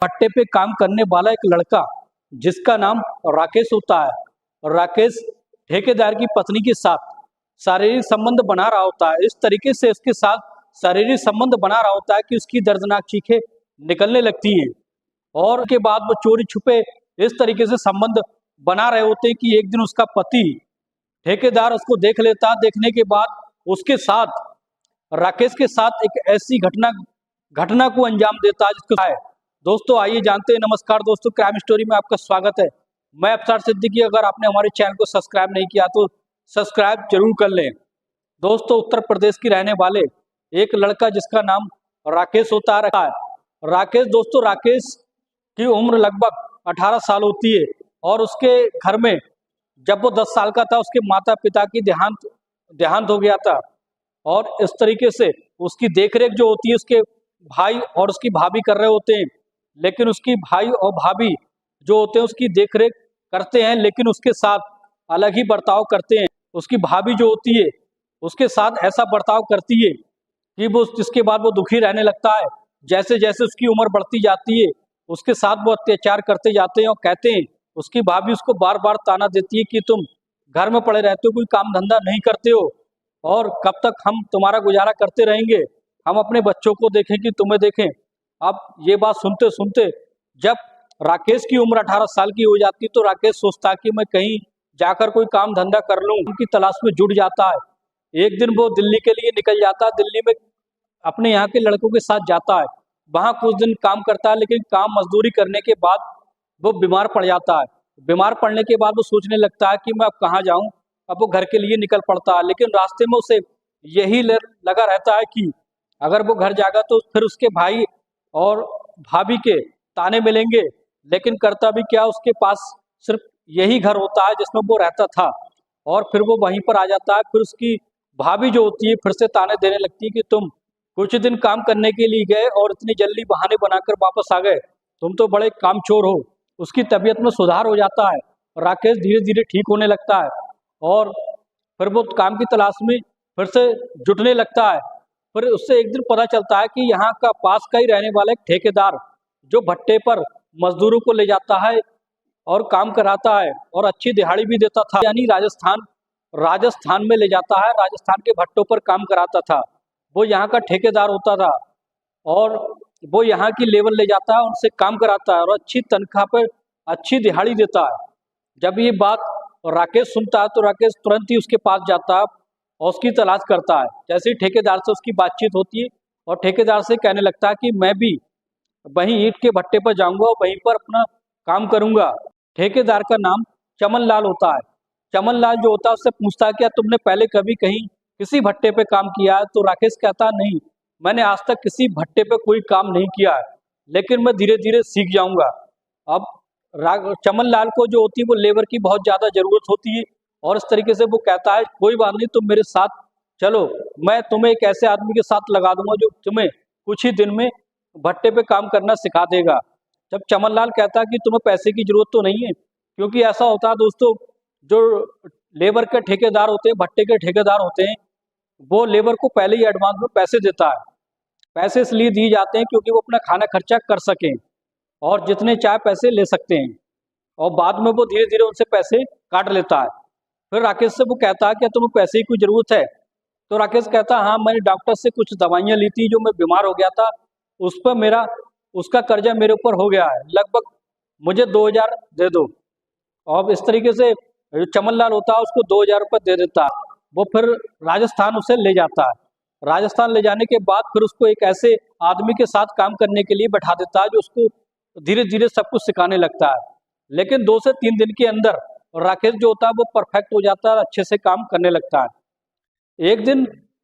भट्टे पे काम करने वाला एक लड़का जिसका नाम राकेश होता है। और राकेश ठेकेदार की पत्नी के साथ शारीरिक संबंध बना रहा होता है। इस तरीके से उसके साथ शारीरिक संबंध बना रहा होता है कि उसकी दर्दनाक चीखें निकलने लगती हैं। और के बाद वो चोरी छुपे इस तरीके से संबंध बना रहे होते हैं कि एक दिन उसका पति ठेकेदार उसको देख लेता। देखने के बाद उसके साथ राकेश के साथ एक ऐसी घटना घटना को अंजाम देता है जिसको है। दोस्तों आइए जानते हैं। नमस्कार दोस्तों, क्राइम स्टोरी में आपका स्वागत है। मैं अफसर सिद्दीकी। अगर आपने हमारे चैनल को सब्सक्राइब नहीं किया तो सब्सक्राइब जरूर कर लें। दोस्तों उत्तर प्रदेश की रहने वाले एक लड़का जिसका नाम राकेश होता है। राकेश की उम्र लगभग 18 साल होती है। और उसके घर में जब वो 10 साल का था उसके माता पिता की देहांत हो गया था। और इस तरीके से उसकी देखरेख जो होती है उसके भाई और उसकी भाभी कर रहे होते हैं। लेकिन उसकी भाई और भाभी जो होते हैं उसकी देखरेख करते हैं, लेकिन उसके साथ अलग ही बर्ताव करते हैं। उसकी भाभी जो होती है उसके साथ ऐसा बर्ताव करती है कि वो जिसके बाद वो दुखी रहने लगता है। जैसे जैसे उसकी उम्र बढ़ती जाती है उसके साथ वो अत्याचार करते जाते हैं। और कहते हैं, उसकी भाभी उसको बार बार ताना देती है कि तुम घर में पड़े रहते हो, कोई काम धंधा नहीं करते हो, और कब तक हम तुम्हारा गुजारा करते रहेंगे, हम अपने बच्चों को देखें कि तुम्हें देखें। अब ये बात सुनते सुनते जब राकेश की उम्र 18 साल की हो जाती तो राकेश सोचता कि मैं कहीं जाकर कोई काम धंधा कर लूं। उनकी तलाश में जुट जाता है। एक दिन वो दिल्ली के लिए निकल जाता है। दिल्ली में अपने यहाँ के लड़कों के साथ जाता है। वहाँ कुछ दिन काम करता है, लेकिन काम मजदूरी करने के बाद वो बीमार पड़ जाता है। बीमार पड़ने के बाद वो सोचने लगता है कि मैं अब कहाँ जाऊँ। अब वो घर के लिए निकल पड़ता है, लेकिन रास्ते में उसे यही लगा रहता है कि अगर वो घर जाएगा तो फिर उसके भाई और भाभी के ताने मिलेंगे। लेकिन करता भी क्या, उसके पास सिर्फ यही घर होता है जिसमें वो रहता था। और फिर वो वहीं पर आ जाता है। फिर उसकी भाभी जो होती है फिर से ताने देने लगती है कि तुम कुछ दिन काम करने के लिए गए और इतनी जल्दी बहाने बनाकर वापस आ गए, तुम तो बड़े कामचोर हो। उसकी तबीयत में सुधार हो जाता है। राकेश धीरे धीरे ठीक होने लगता है और फिर वो काम की तलाश में फिर से जुटने लगता है। फिर उससे एक दिन पता चलता है कि यहाँ का पास का ही रहने वाला एक ठेकेदार जो भट्टे पर मजदूरों को ले जाता है और काम कराता है और अच्छी दिहाड़ी भी देता था, यानी राजस्थान में ले जाता है। राजस्थान के भट्टों पर काम कराता था। वो यहाँ का ठेकेदार होता था और वो यहाँ की लेबर ले जाता है, उनसे काम कराता है और अच्छी तनख्वाह पर अच्छी दिहाड़ी देता है। जब ये बात राकेश सुनता है तो राकेश तुरंत ही उसके पास जाता है और उसकी तलाश करता है। जैसे ही ठेकेदार से उसकी बातचीत होती है और ठेकेदार से कहने लगता है कि मैं भी वहीं ईंट के भट्टे पर जाऊंगा और वहीं पर अपना काम करूंगा। ठेकेदार का नाम चमन लाल होता है। चमन लाल जो होता है उससे पूछता है क्या तुमने पहले कभी कहीं किसी भट्टे पे काम किया है? तो राकेश कहता है नहीं, मैंने आज तक किसी भट्टे पे कोई काम नहीं किया है, लेकिन मैं धीरे धीरे सीख जाऊंगा। अब चमन लाल को जो होती है वो लेबर की बहुत ज्यादा जरूरत होती है और इस तरीके से वो कहता है कोई बात नहीं, तुम मेरे साथ चलो, मैं तुम्हें एक ऐसे आदमी के साथ लगा दूंगा जो तुम्हें कुछ ही दिन में भट्टे पे काम करना सिखा देगा। जब चमन लाल कहता है कि तुम्हें पैसे की जरूरत तो नहीं है, क्योंकि ऐसा होता है दोस्तों, जो लेबर के ठेकेदार होते हैं, भट्टे के ठेकेदार होते हैं, वो लेबर को पहले ही एडवांस में पैसे देता है। पैसे इसलिए दिए जाते हैं क्योंकि वो अपना खाना खर्चा कर सकें और जितने चाहे पैसे ले सकते हैं, और बाद में वो धीरे धीरे उनसे पैसे काट लेता है। फिर राकेश से वो कहता है कि तुम्हें पैसे की कोई जरूरत है? तो राकेश कहता है हाँ, मैंने डॉक्टर से कुछ दवाइयाँ ली थी, जो मैं बीमार हो गया था, उस पर उसका कर्जा मेरे ऊपर हो गया है, लगभग मुझे 2000 दे दो। और इस तरीके से जो चमन लाल होता है उसको 2000 रुपये दे देता है। वो फिर राजस्थान उसे ले जाता है। राजस्थान ले जाने के बाद फिर उसको एक ऐसे आदमी के साथ काम करने के लिए बैठा देता है जो उसको धीरे धीरे सब कुछ सिखाने लगता है। लेकिन 2 से 3 दिन के अंदर राकेश जो होता है वो परफेक्ट हो जाता है और अच्छे से काम करने लगता है। एक दिन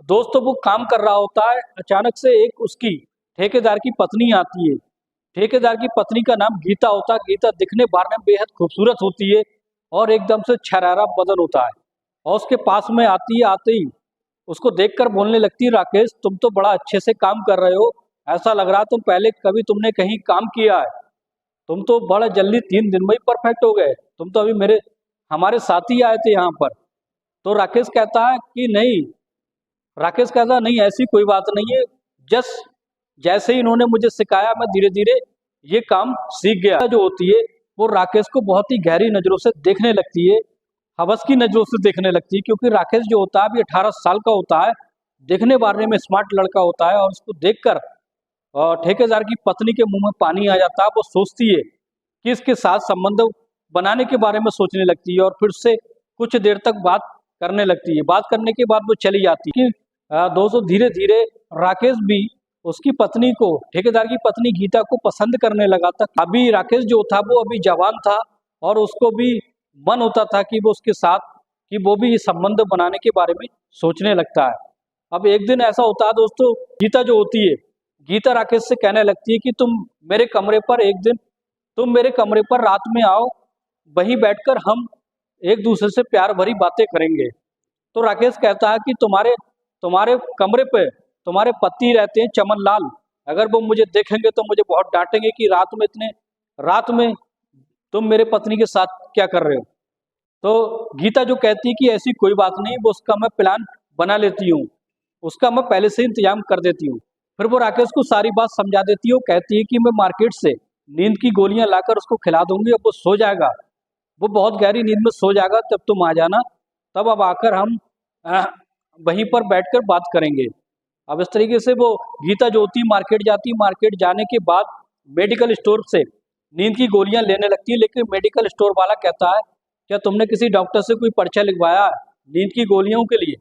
दोस्तों वो काम कर रहा होता है, अचानक से एक उसकी ठेकेदार की पत्नी आती है। ठेकेदार की पत्नी का नाम गीता होता है। गीता दिखने बाहर में बेहद खूबसूरत होती है और एकदम से छरारा बदन होता है। और उसके पास में आते ही उसको देखकर बोलने लगती है, राकेश तुम तो बड़ा अच्छे से काम कर रहे हो, ऐसा लग रहा तुम पहले कभी तुमने कहीं काम किया है, तुम तो बड़ा जल्दी 3 दिन में ही परफेक्ट हो गए, तुम तो अभी हमारे साथ ही आए थे यहाँ पर। तो राकेश कहता है कि नहीं, ऐसी कोई बात नहीं है, जैसे ही इन्होंने मुझे सिखाया मैं धीरे धीरे ये काम सीख गया। जो होती है वो राकेश को बहुत ही गहरी नज़रों से देखने लगती है, हवस की नज़रों से देखने लगती है, क्योंकि राकेश जो होता है अभी 18 साल का होता है, देखने बारने में स्मार्ट लड़का होता है, और उसको देखकर ठेकेदार की पत्नी के मुंह में पानी आ जाता है। वो सोचती है कि इसके साथ संबंध बनाने के बारे में सोचने लगती है, और फिर से कुछ देर तक बात करने लगती है। बात करने के बाद वो चली जाती है। दोस्तों धीरे धीरे राकेश भी उसकी पत्नी को, ठेकेदार की पत्नी गीता को पसंद करने लगा था। अभी राकेश जो था वो अभी जवान था, और उसको भी मन होता था कि वो उसके साथ, कि वो भी ये संबंध बनाने के बारे में सोचने लगता है। अब एक दिन ऐसा होता है दोस्तों, गीता जो होती है, गीता राकेश से कहने लगती है कि तुम मेरे कमरे पर रात में आओ, वहीं बैठकर हम एक दूसरे से प्यार भरी बातें करेंगे। तो राकेश कहता है कि तुम्हारे तुम्हारे कमरे पे तुम्हारे पति रहते हैं चमन लाल, अगर वो मुझे देखेंगे तो मुझे बहुत डांटेंगे कि रात में तुम मेरे पत्नी के साथ क्या कर रहे हो। तो गीता जो कहती है कि ऐसी कोई बात नहीं, वो उसका मैं प्लान बना लेती हूँ, उसका मैं पहले से इंतजाम कर देती हूँ। फिर वो राकेश को सारी बात समझा देती है। वो कहती है कि मैं मार्केट से नींद की गोलियां लाकर उसको खिला दूंगी, अब वो सो जाएगा, वो बहुत गहरी नींद में सो जाएगा, तब तुम आ जाना, तब अब आकर हम वहीं पर बैठकर बात करेंगे। अब इस तरीके से वो गीता जो होती मार्केट जाती है, मार्केट जाने के बाद मेडिकल स्टोर से नींद की गोलियां लेने लगती है। लेकिन मेडिकल स्टोर वाला कहता है, क्या तुमने किसी डॉक्टर से कोई पर्चा लिखवाया है नींद की गोलियों के लिए?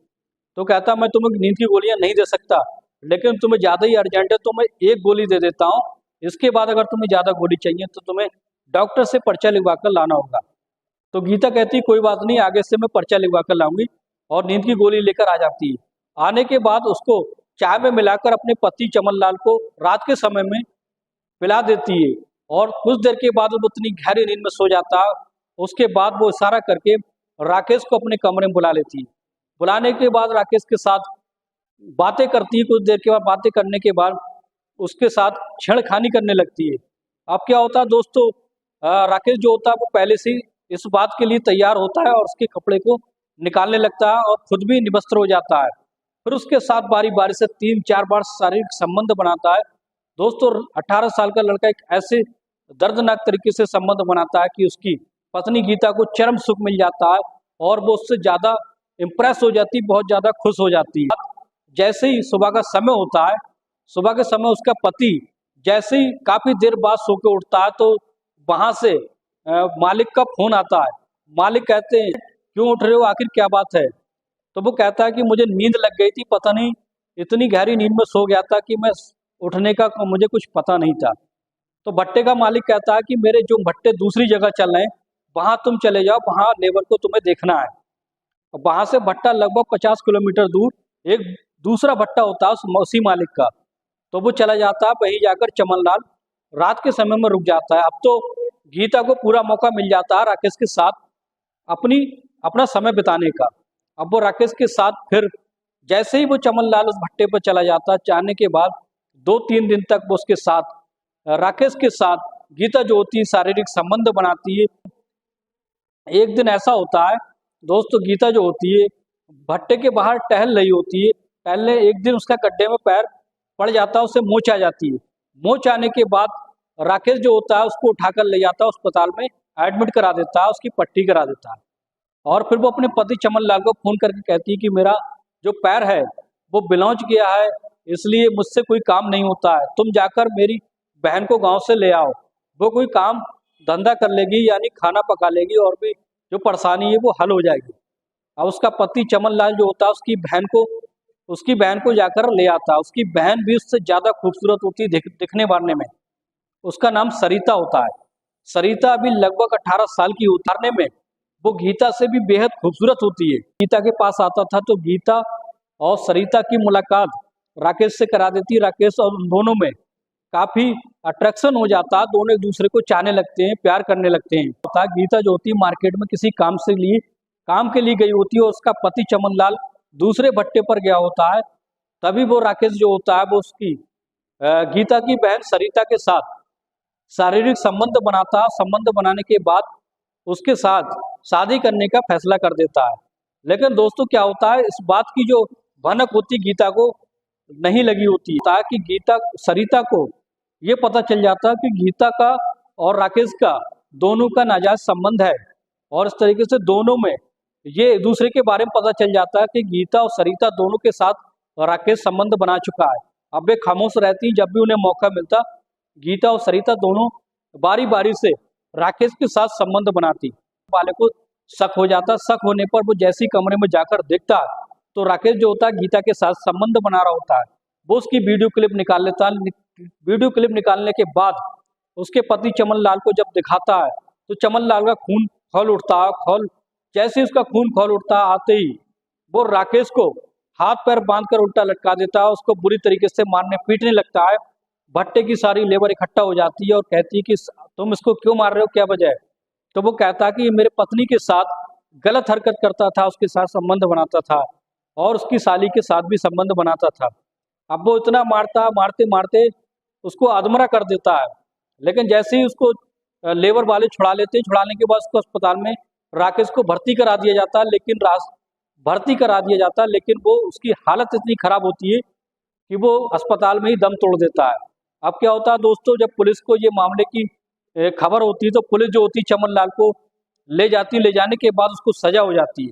तो कहता, मैं तुम्हें नींद की गोलियां नहीं दे सकता, लेकिन तुम्हें ज़्यादा ही अर्जेंट है तो मैं एक गोली दे देता हूँ, इसके बाद अगर तुम्हें ज़्यादा गोली चाहिए तो तुम्हें डॉक्टर से पर्चा लिखवा कर लाना होगा। तो गीता कहती कोई बात नहीं, आगे से मैं पर्चा लिखवा कर लाऊंगी, और नींद की गोली लेकर आ जाती है। आने के बाद उसको चाय में मिलाकर अपने पति चमन लाल को रात के समय में पिला देती है, और कुछ देर के बाद वो उतनी गहरी नींद में सो जाता है। उसके बाद वो इशारा करके राकेश को अपने कमरे में बुला लेती है। बुलाने के बाद राकेश के साथ बातें करती है। कुछ देर के बाद बातें करने के बाद उसके साथ छेड़खानी करने लगती है। अब क्या होता है दोस्तों, राकेश जो होता है वो पहले से ही इस बात के लिए तैयार होता है, और उसके कपड़े को निकालने लगता है, और खुद भी निवस्त्र हो जाता है। फिर उसके साथ बारी बारी से 3-4 बार शारीरिक संबंध बनाता है। दोस्तों 18 साल का लड़का एक ऐसे दर्दनाक तरीके से संबंध बनाता है कि उसकी पत्नी गीता को चरम सुख मिल जाता है, और वो उससे ज़्यादा इम्प्रेस हो जाती, बहुत ज़्यादा खुश हो जाती है। जैसे ही सुबह का समय होता है, सुबह के समय उसका पति जैसे ही काफ़ी देर बाद सो के उठता है, तो वहाँ से मालिक का फ़ोन आता है। मालिक कहते हैं, क्यों उठ रहे हो, आखिर क्या बात है? तो वो कहता है कि मुझे नींद लग गई थी, पता नहीं इतनी गहरी नींद में सो गया था कि मैं उठने का मुझे कुछ पता नहीं था। तो भट्टे का मालिक कहता है कि मेरे जो भट्टे दूसरी जगह चल रहे हैं, वहाँ तुम चले जाओ, वहाँ लेबर को तुम्हें देखना है। वहाँ से भट्टा लगभग 50 किलोमीटर दूर एक दूसरा भट्टा होता है उसी मालिक का, तो वो चला जाता है। वहीं जाकर चमन लाल रात के समय में रुक जाता है। अब तो गीता को पूरा मौका मिल जाता है राकेश के साथ अपना समय बिताने का। अब वो राकेश के साथ फिर जैसे ही वो चमन लाल उस भट्टे पर चला जाता है, जाने के बाद 2-3 दिन तक वो उसके साथ, राकेश के साथ गीता जो होती है शारीरिक संबंध बनाती है। एक दिन ऐसा होता है दोस्तों, गीता जो होती है भट्टे के बाहर टहल रही होती है। टहलने एक दिन उसका गड्ढे में पैर पड़ जाता है, उसे मोच आ जाती है। मोच आने के बाद राकेश जो होता है उसको उठाकर ले जाता है, अस्पताल में एडमिट करा देता है, उसकी पट्टी करा देता है। और फिर वो अपने पति चमन लाल को फ़ोन करके कहती है कि मेरा जो पैर है वो बिलौच गया है, इसलिए मुझसे कोई काम नहीं होता है, तुम जाकर मेरी बहन को गांव से ले आओ, वो कोई काम धंधा कर लेगी, यानी खाना पका लेगी, और भी जो परेशानी है वो हल हो जाएगी। अब उसका पति चमन लाल जो होता है उसकी बहन को जाकर ले आता है। उसकी बहन भी उससे ज़्यादा खूबसूरत होती है दिखने वारने में। उसका नाम सरिता होता है। सरिता अभी लगभग 18 साल की उतारने में वो गीता से भी बेहद खूबसूरत होती है। गीता के पास आता था तो गीता और सरिता की मुलाकात राकेश से करा देती। राकेश और उन दोनों में काफ़ी अट्रैक्शन हो जाता है, दोनों एक दूसरे को चाहने लगते हैं, प्यार करने लगते हैं। पता गीता जो होती है मार्केट में किसी काम के लिए गई होती है, और उसका पति चमन लाल दूसरे भट्टे पर गया होता है। तभी वो राकेश जो होता है वो उसकी गीता की बहन सरिता के साथ शारीरिक संबंध बनाता है। संबंध बनाने के बाद उसके साथ शादी करने का फैसला कर देता है। लेकिन दोस्तों क्या होता है, इस बात की जो भनक होती गीता को नहीं लगी होती, ताकि गीता सरिता को ये पता चल जाता कि गीता का और राकेश का दोनों का नाजायज संबंध है। और इस तरीके से दोनों में ये एक दूसरे के बारे में पता चल जाता है कि गीता और सरिता दोनों के साथ राकेश संबंध बना चुका है। अब वे खामोश रहती, जब भी उन्हें मौका मिलता गीता और सरिता दोनों बारी बारी से राकेश के साथ संबंध बनाती। वाले को शक हो जाता, शक होने पर वो जैसी कमरे में जाकर देखता है तो राकेश जो होता है गीता के साथ संबंध बना रहा होता है। वो उसकी वीडियो क्लिप निकाल लेता है। वीडियो क्लिप निकालने के बाद उसके पति चमन लाल को जब दिखाता है तो चमन लाल का खून खौल उठता है। जैसे ही उसका खून खौल उठता है, आते ही वो राकेश को हाथ पैर बांधकर उल्टा लटका देता है, उसको बुरी तरीके से मारने पीटने लगता है। भट्टे की सारी लेबर इकट्ठा हो जाती है और कहती है कि तुम इसको क्यों मार रहे हो, क्या वजह है। तो वो कहता है कि मेरे पत्नी के साथ गलत हरकत करता था, उसके साथ संबंध बनाता था और उसकी साली के साथ भी संबंध बनाता था। अब वो इतना मारते मारते उसको अधमरा कर देता है। लेकिन जैसे ही उसको लेबर वाले छुड़ा लेते हैं, छुड़ाने के बाद उसको अस्पताल में राकेश को भर्ती करा दिया जाता है। लेकिन वो उसकी हालत इतनी खराब होती है कि वो अस्पताल में ही दम तोड़ देता है। अब क्या होता है दोस्तों, जब पुलिस को ये मामले की खबर होती है तो पुलिस जो होती है चमन लाल को ले जाने के बाद उसको सजा हो जाती है।